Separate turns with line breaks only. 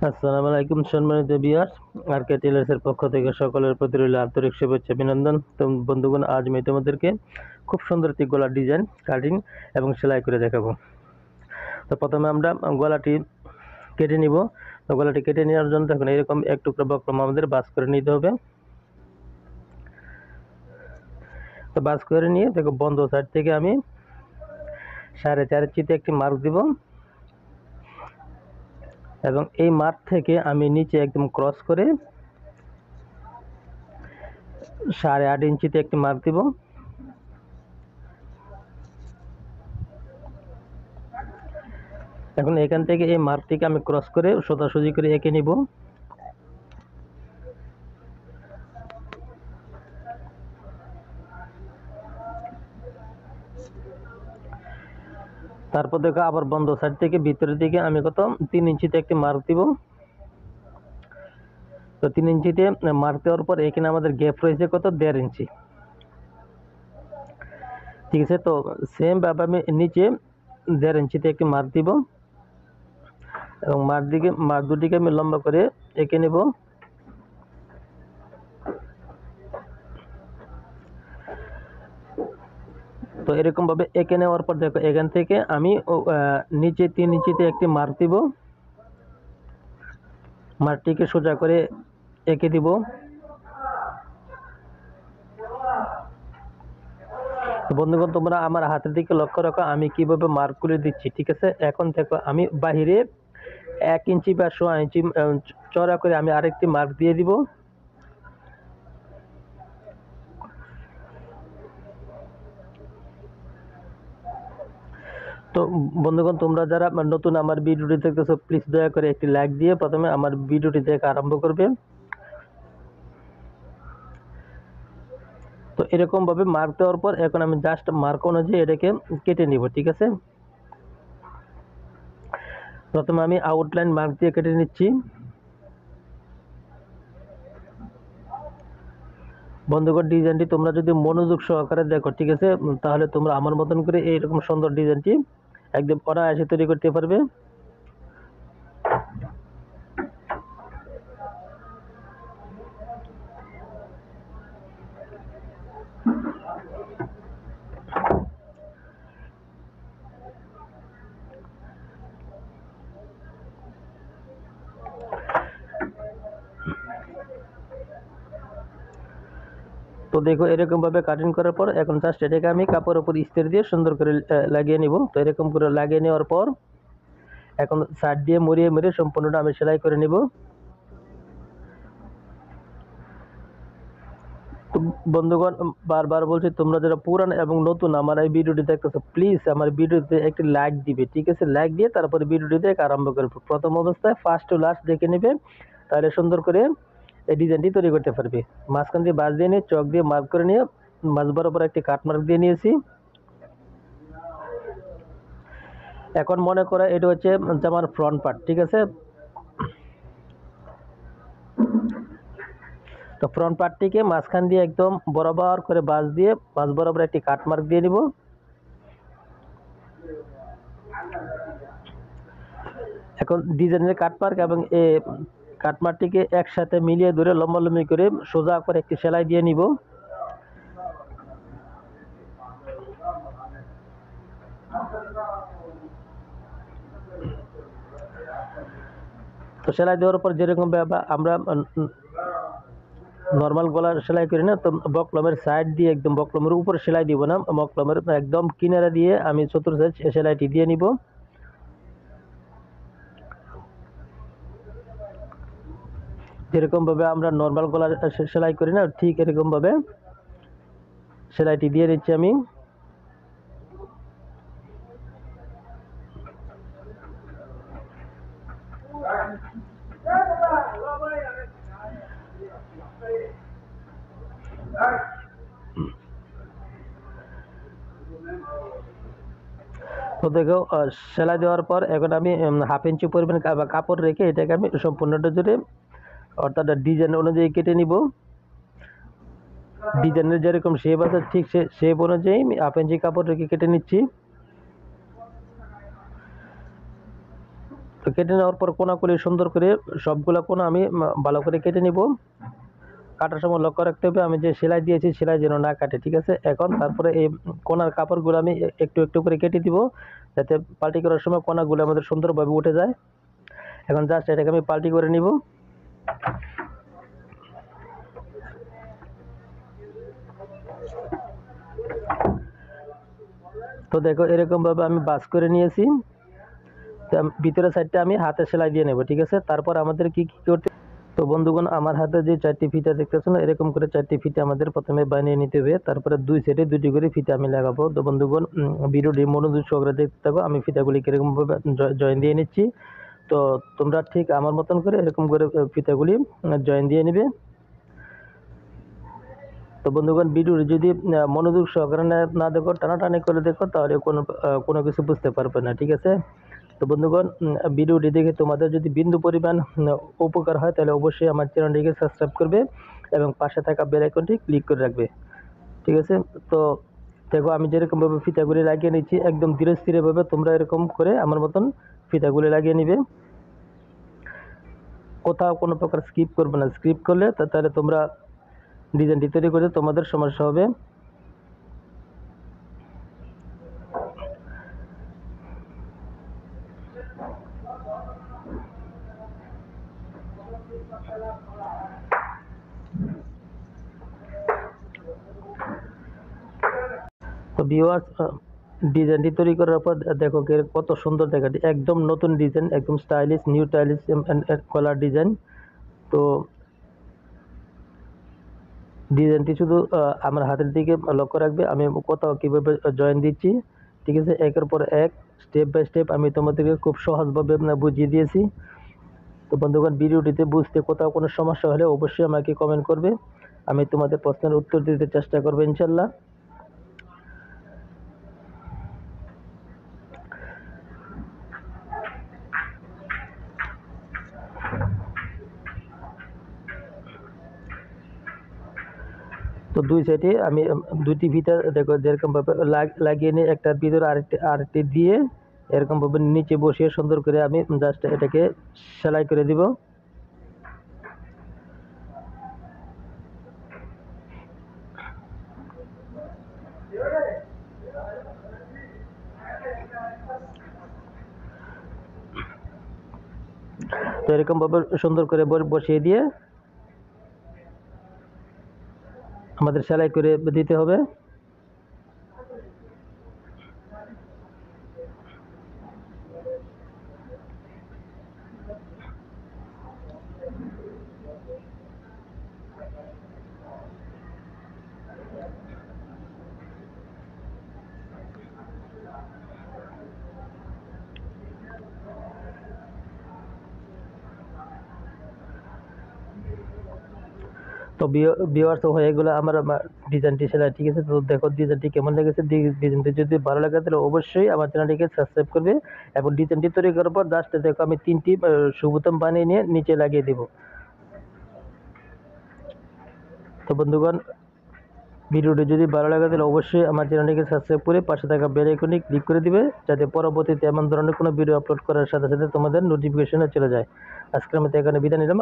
আসসালামু আলাইকুম সম্মানিত ভিউয়ার্স, আরকে টেলার্সের পক্ষ থেকে সকলের প্রতি রইল আন্তরিক শুভেচ্ছা অভিনন্দন। তো বন্ধুগণ, আজ আমি তোমাদেরকে খুব সুন্দর একটি গলার ডিজাইন কাটিং এবং সেলাই করে দেখাবো। তো প্রথমে আমরা গলাটি কেটে নিব। তো গলাটি কেটে নেওয়ার জন্য দেখুন এরকম এক টুকরা বক্রম আমাদের বাস করে নিতে হবে। তো বাস করে নিয়ে দেখো বন্ধ সাইড থেকে আমি 4.5 ইঞ্চিতে একটি মার্ক দিব এবং এই মার্ক থেকে আমি নিচে একদম ক্রস করে 8.5 ইঞ্চিতে একটি মার্ক দিব। এখন এখান থেকে এই মার্কটিকে আমি ক্রস করে সোজাসুজি করে এঁকে নিব। তারপর দেখো আবার বন্ধ সাইড থেকে ভিতরের দিকে আমি কত 3 ইঞ্চিতে একটি মার্ক দিব। তো 3 ইঞ্চিতে মার্ক দেওয়ার পর এখানে আমাদের গ্যাপ রয়েছে কত 1.5 ইঞ্চি। ঠিক আছে, তো সেম ভাবে আমি নিচে 1.5 ইঞ্চিতে একটি মার্ক দিব এবং মার্ক দুটিকে আমি লম্বা করে এঁকে নেব। তো এরকম ভাবে এঁকে নেওয়ার পর দেখো এখান থেকে আমি নিচে 3 ইঞ্চিতে একটি মার্ক দিব, মার্কটিকে সোজা করে এঁকে দিব। বন্ধুগণ, তোমরা আমার হাতের দিকে লক্ষ্য রাখো আমি কিভাবে মার্কগুলি দিচ্ছি। ঠিক আছে, এখন দেখো আমি বাহিরে 1 ইঞ্চি বা 1.5 ইঞ্চি চড়া করে আমি আরেকটি মার্ক দিয়ে দিব। তো বন্ধুগণ, তোমরা যারা নতুন আমার ভিডিওটি দেখতেছো প্লিজ দয়া করে একটি লাইক দিয়ে প্রথমে আমার ভিডিওটি দেখা আরম্ভ করবে। তো এরকম ভাবে মার্ক দেওয়ার পর এখন আমি জাস্ট মার্ক অনুযায়ী এটাকে কেটে নিব। ঠিক আছে, প্রথমে আমি আউটলাইন মার্ক দিয়ে কেটে নিচ্ছি। বন্ধুগণ, ডিজাইনটি তোমরা যদি মনোযোগ সহকারে দেখো, ঠিক আছে, তাহলে তোমরা আমার মতন করে এইরকম সুন্দর ডিজাইনটি একদম অনায়াসে তৈরি করতে পারবে। তো দেখো এরকম ভাবে কাটিং করার পর এখন জাস্ট এটাকে আমি কাপড়ের উপর ইস্ত্রি দিয়ে সুন্দর করে লাগিয়ে নিব। তো এরকম করে লাগিয়ে নেওয়ার পর এখন সাইড দিয়ে মুড়িয়ে সম্পূর্ণটা আমি সেলাই করে নিব। তো বন্ধুগণ, বারবার বলছি তোমরা যারা পুরান এবং নতুন আমার এই ভিডিওটি দেখতেছো প্লিজ আমার ভিডিওতে একটি লাইক দিবে। ঠিক আছে, লাইক দিয়ে তারপরে ভিডিওটি দেখে আরম্ভ করবে। প্রথম অবস্থায় ফার্স্ট টু লাস্ট দেখে নেবে, তাহলে সুন্দর করে এই ডিজাইনটি তৈরি করতে পারবে। মাঝখান দিয়ে বাঁশ দিয়ে নিয়ে চক দিয়ে মার্ক করে নিয়ে মাঝ বরাবর একটি কাট মার্ক দিয়ে নিয়েছি। এখন মনে করো এটা হচ্ছে জামার ফ্রন্ট পার্ট। ঠিক আছে, তো ফ্রন্ট পার্টটিকে মাঝখান দিয়ে একদম বরাবর করে বাঁশ দিয়ে মাঝ বরাবর একটি কাট মার্ক দিয়ে নিব। এখন ডিজাইনের কাট মার্ক এবং এই কাট মার্কটিকে একসাথে মিলিয়ে ধরে লম্বালম্বি করে সোজা করে একটি সেলাই দিয়ে নিব। তো সেলাই দেওয়ার পর যেরকম আমরা নর্মাল গলার সেলাই করি না, তো বকলমের সাইড দিয়ে একদম বকলমের উপর সেলাই দিব না, বকলমের একদম কিনারা দিয়ে আমি চতুর্থ সেলাইটি দিয়ে নিব। যেরকম ভাবে আমরা নর্মাল গলার সেলাই করি না, ঠিক এরকম ভাবে সেলাইটি দিয়ে নিচ্ছি আমি। তো দেখো সেলাই দেওয়ার পর এখন আমি 1/2 ইঞ্চি পরিমাণ কাপড় রেখে এটাকে আমি সম্পূর্ণটা জুড়ে অর্থাৎ ডিজাইন অনুযায়ী কেটে নিব। ডিজাইনের যেরকম শেপ আছে ঠিক শেপ অনুযায়ী আমি 1/2 ইঞ্চি কাপড় রেখে কেটে নিচ্ছি। তো কেটে নেওয়ার পর কোনাকুলি সুন্দর করে সবগুলা কোনা আমি ভালো করে কেটে নিব। কাটার সময় লক্ষ্য রাখতে হবে আমি যে সেলাই দিয়েছি সেলাই যেন না কাটে, ঠিক আছে। এখন তারপরে এই কোনার কাপড়গুলো আমি একটু একটু করে কেটে দিব, যাতে পাল্টি করার সময় কোনাগুলো আমাদের সুন্দরভাবে উঠে যায়। এখন জাস্ট এটাকে আমি পাল্টি করে নিব। তো দেখো এরকমভাবে আমি বাস করে নিয়েছি। ভিতরের সাইডটা আমি হাতে সেলাই দিয়ে নেব, ঠিক আছে। তারপর আমাদের কি কি করতে, তো বন্ধুগণ আমার হাতে যে 4টি ফিতা দেখতেছো না, এরকম করে 4টি ফিতা আমাদের প্রথমে বানিয়ে নিতে হবে। তারপরে দুই সাইডে 2টি করে ফিতা আমি লাগাবো। তো বন্ধুগণ ভিডিওটি মনোযোগ সহকারে দেখতে থাকো, আমি ফিতাগুলি কিরকমভাবে জয়েন দিয়ে নিচ্ছি। তো তোমরা ঠিক আমার মতন করে এরকম করে ফিতাগুলি জয়েন দিয়ে নিবে। তো বন্ধুগণ ভিডিওটি যদি মনোযোগ সহকারে না দেখো, টানাটানি করে দেখো, তাহলে কোনো কিছু বুঝতে পারবে না, ঠিক আছে। তো বন্ধুগণ ভিডিওটি দেখে তোমাদের যদি বিন্দু পরিমাণ উপকার হয় তাহলে অবশ্যই আমার চ্যানেলটিকে সাবস্ক্রাইব করবে এবং পাশে থাকা বেল আইকনটি ক্লিক করে রাখবে, ঠিক আছে। তো দেখো আমি যেরকমভাবে ফিতাগুলি লাগিয়ে নিচ্ছি, একদম ধীরে স্থিরভাবে তোমরা এরকম করে আমার মতন ফিতাগুলি লাগিয়ে নিবে। কোথাও কোনো প্রকার স্কিপ করবে না, স্কিপ করলে তাহলে তোমরা ডিজাইনটি তৈরি করতে তোমাদের সমস্যা হবে। তো ভিউয়ার্স ডিজাইনটি তৈরি করার পর দেখো কত সুন্দর দেখাচ্ছে, একদম নতুন ডিজাইন, একদম স্টাইলিশ নিউ স্টাইলিশ কলার ডিজাইন। তো ডিজাইনটি শুধু আমার হাতের দিকে লক্ষ্য রাখবে, আমি কোথাও কীভাবে জয়েন দিচ্ছি, ঠিক আছে। একের পর এক স্টেপ বাই স্টেপ আমি তোমাদেরকে খুব সহজভাবে বুঝিয়ে দিয়েছি। তো বন্ধুগণ ভিডিওটিতে বুঝতে কোথাও কোনো সমস্যা হলে অবশ্যই আমাকে কমেন্ট করবে, আমি তোমাদের প্রশ্নের উত্তর দিতে চেষ্টা করবো ইনশাল্লাহ। তো দুই সাইডে আমি 2টি ফিতা দেখো যেরকমভাবে লাগিয়ে নিয়ে একটার ভিতরে আরেকটি দিয়ে এরকমভাবে নিচে বসিয়ে সুন্দর করে আমি জাস্ট এটাকে সেলাই করে দিব। তো এরকমভাবে সুন্দর করে বসিয়ে দিয়ে আমাদের সেলাই করে দিতে হবে। তো ভিউয়ার্স হয়ে গেলো আমার ডিজাইনটি সেলাই, ঠিক আছে। তো দেখো ডিজাইনটি কেমন লেগেছে, ডিজাইনটি যদি ভালো লাগে তাহলে অবশ্যই আমার চ্যানেলটিকে সাবস্ক্রাইব করবে এবং ডিজাইনটি তৈরি করার পর জাস্ট দেখো আমি 3টি সুবোতাম বানিয়ে নিয়ে নিচে লাগিয়ে দেব। তো বন্ধুগণ ভিডিওটি যদি ভালো লাগে তাহলে অবশ্যই আমার চ্যানেলটিকে সাবস্ক্রাইব করে পাশে থাকা বেল আইকনে ক্লিক করে দিবে, যাতে পরবর্তীতে এমন ধরনের কোনো ভিডিও আপলোড করার সাথে সাথে তোমাদের নোটিফিকেশনে চলে যায়। আজকের মতো এখানে বিদায় নিলাম।